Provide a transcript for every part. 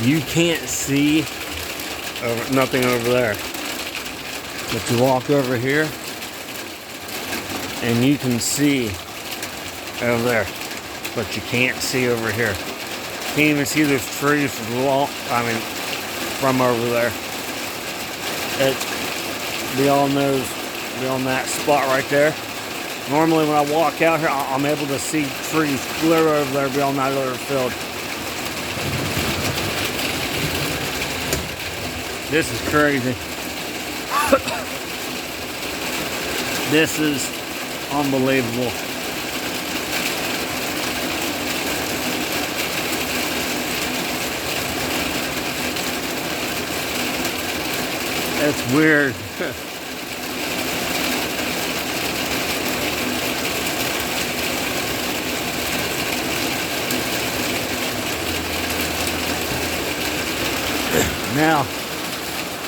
you can't see nothing over there. But you walk over here and you can see over there, but you can't see over here. Can't even see those trees from over there. Beyond that spot right there. Normally when I walk out here, I'm able to see trees clear over there beyond that other field. This is crazy. This is unbelievable. That's weird. Now,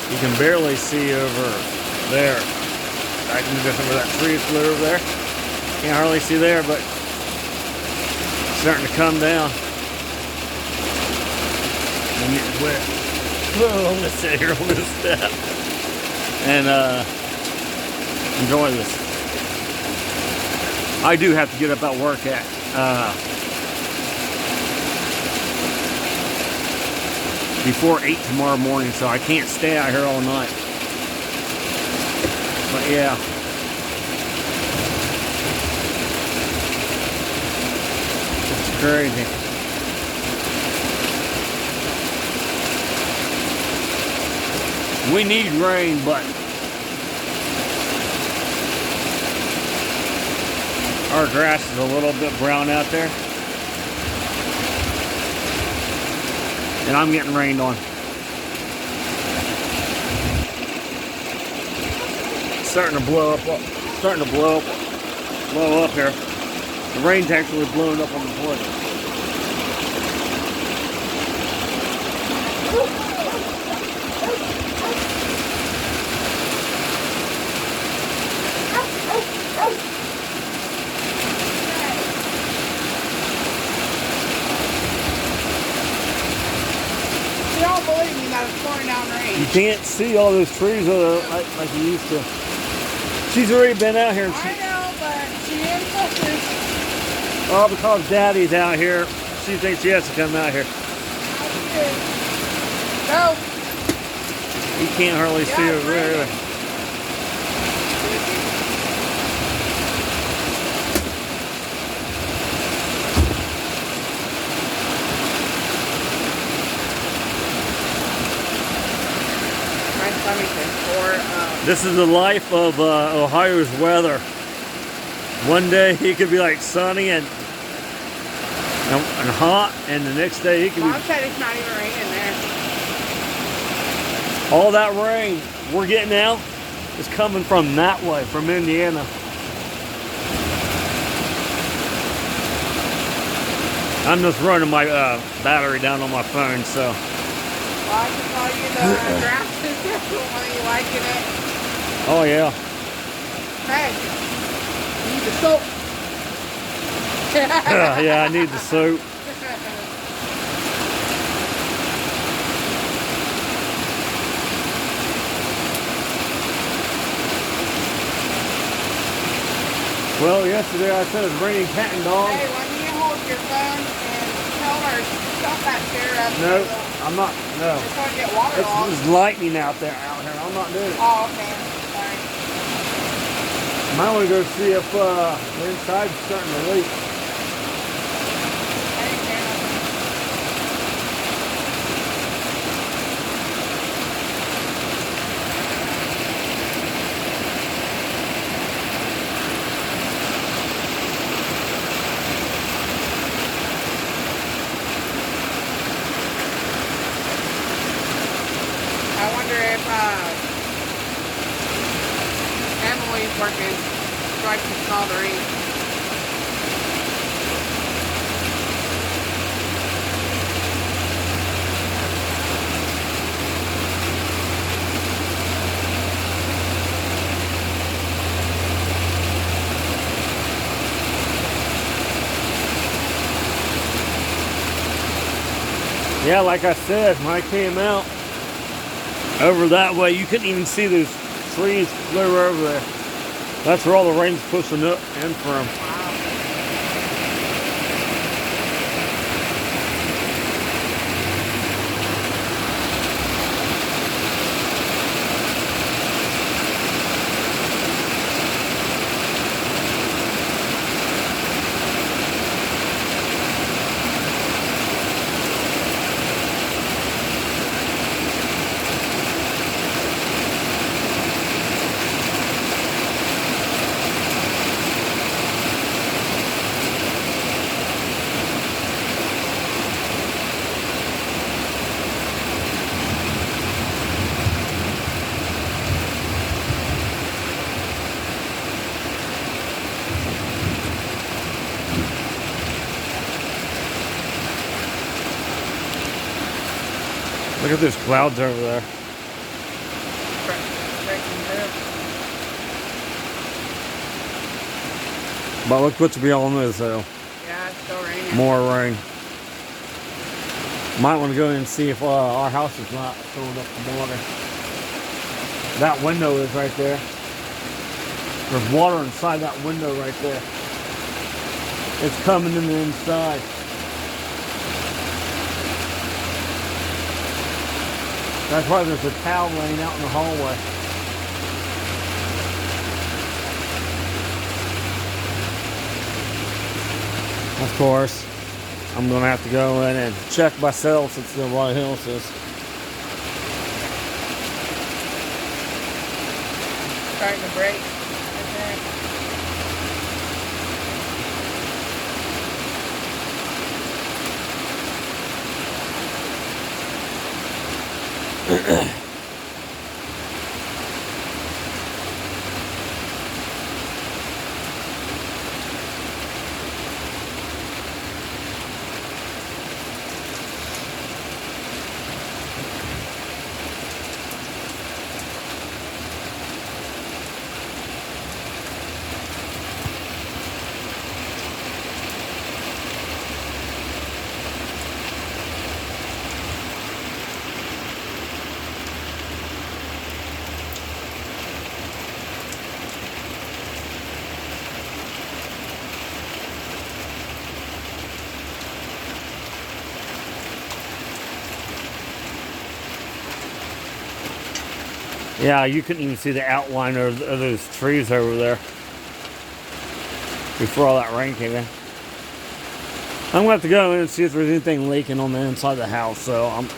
you can barely see over there. I can just over that tree is clear over there. Can't hardly see there, but it's starting to come down. I'm getting wet. Oh, I'm gonna sit here on this step and enjoy this. I do have to get up at work at before 8 tomorrow morning, so I can't stay out here all night. But yeah. It's crazy. We need rain, but our grass is a little bit brown out there. And I'm getting rained on. It's starting to blow up, blow up here. The rain's actually blowing up on the wood. You can't see all those trees like you used to. She's already been out here. I know, but she didn't focus. Oh, because Daddy's out here, she thinks she has to come out here. Go. You can't hardly see over there. This is the life of Ohio's weather. One day he could be like sunny and hot, and the next day he could Mom said it's not even raining there. All that rain we're getting now is coming from that way, from Indiana. I'm just running my battery down on my phone, so. Well, I can tell you the grass is definitely liking it. Oh yeah. Hey, you need the soap. Yeah, I need the soap. Well, yesterday I said it's raining cat and dog. Hey, why don't you hold your phone and tell her to stop that chair up? No, I'm not. No. It's going to get waterlogged. It's lightning out here. I'm not doing it. Oh, okay. Sorry. Might want to go see if the inside's starting to leak. I didn't hear nothing. I wonder if Emily's working so I can call the ring. Yeah, like I said, when I came out over that way, you couldn't even see those trees clear over there. That's where all the rain's pushing up in from. Look at those clouds over there. But look what's beyond this hill. Yeah, it's still raining. More rain. Might want to go in and see if our house is not filling up with water. That window is right there. There's water inside that window right there. It's coming in the inside. That's why there's a towel laying out in the hallway. Of course, I'm going to have to go in and check myself since the White Hills is. Starting to break. Yeah, you couldn't even see the outline of those trees over there before all that rain came in. I'm going to have to go in and see if there's anything leaking on the inside of the house, so I'm...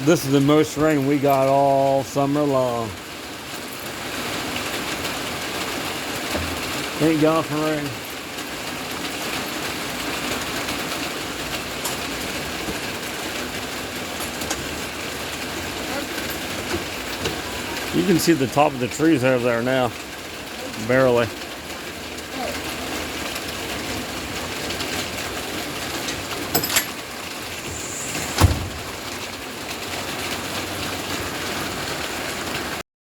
This is the most rain we got all summer long. Thank God for rain. You can see the top of the trees over there now. Barely.